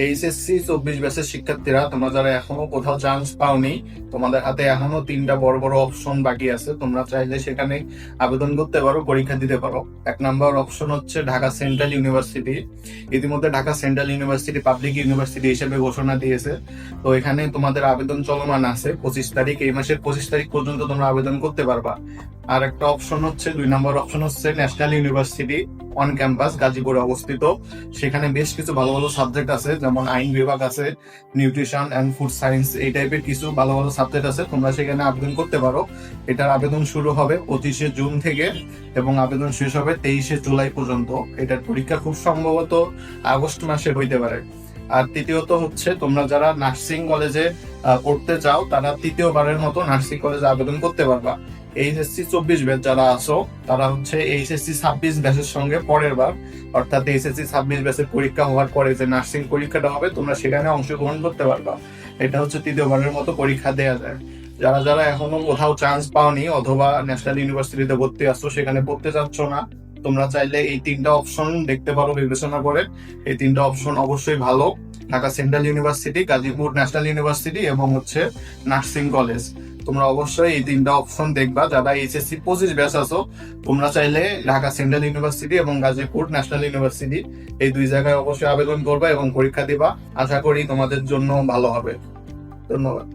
HSC 24 ব্যাচের শিক্ষার্থীরা, তোমরা যারা এখনো কোথাও চান্স পাওনি, তোমাদের হাতে এখনো 3টা বড় বড় অপশন বাকি আছে। তোমরা চাইলে সেখানে আবেদন করতে পারো, পরীক্ষা দিতে পারো। 1 নম্বর অপশন হচ্ছে ঢাকা সেন্ট্রাল ইউনিভার্সিটি। ইতিমধ্যে Dhaka central university public university হিসেবে ঘোষণা দিয়েছে। তো এখানে তোমাদের আবেদন চলমান আছে 25 তারিখ, এই মাসের 25 তারিখ পর্যন্ত তোমরা আবেদন করতে পারবা। আর একটা অপশন হচ্ছে 2 নম্বর অপশন হচ্ছে ন্যাশনাল ইউনিভার্সিটি অন ক্যাম্পাস, গাজীপুরে অবস্থিত। সেখানে বেশ কিছু ভালো ভালো সাবজেক্ট আছে, যেমন আইন বিভাগ আছে, নিউট্রিশন অ্যান্ড ফুড সায়েন্স, এই টাইপের কিছু ভালো ভালো সাবজেক্ট আছে। তোমরা সেখানে আবেদন করতে পারো। এটার আবেদন শুরু হবে 25শে জুন থেকে এবং আবেদন শেষ হবে 23শে জুলাই পর্যন্ত। এটার পরীক্ষা খুব সম্ভবত আগস্ট মাসে হইতে পারে। আর তৃতীয়ত হচ্ছে, তোমরা যারা নার্সিং কলেজে পড়তে চাও, তারা তৃতীয়বারের মতো নার্সিং কলেজে আবেদন করতে পারবা। এইচএসসি 24 ব্যাচ যারা আছো, তারা হচ্ছে এইচএসসি 26 ব্যাচের সঙ্গে পরের বার, অর্থাৎ এইচএসসি 26 ব্যাচের পরীক্ষা হওয়ার পরে যে নার্সিং পরীক্ষাটা হবে, তোমরা সেখানে অংশগ্রহণ করতে পারবা। এটা হচ্ছে তৃতীয়বারের মতো পরীক্ষা দেওয়া যায়। যারা যারা এখনো কোথাও চান্স পাওনি অথবা ন্যাশনাল ইউনিভার্সিটিতে ভর্তি আসছো, সেখানে পড়তে চাচ্ছ না, তোমরা চাইলে এই 3টা অপশন দেখতে পারো বিবেচনা করে। এই 3টা অপশন অবশ্যই ভালো: Dhaka central university, Gazipur national university এবং হচ্ছে নার্সিং কলেজ। তোমরা অবশ্যই এই 3টা অপশন দেখবা। যারা এইচএসসি 25 ব্যাচ আছো, তোমরা চাইলে ঢাকা সেন্ট্রাল ইউনিভার্সিটি এবং গাজীপুর ন্যাশনাল ইউনিভার্সিটি, এই 2 জায়গায় অবশ্যই আবেদন করবা এবং পরীক্ষা দিবা। আশা করি তোমাদের জন্য ভালো হবে। ধন্যবাদ।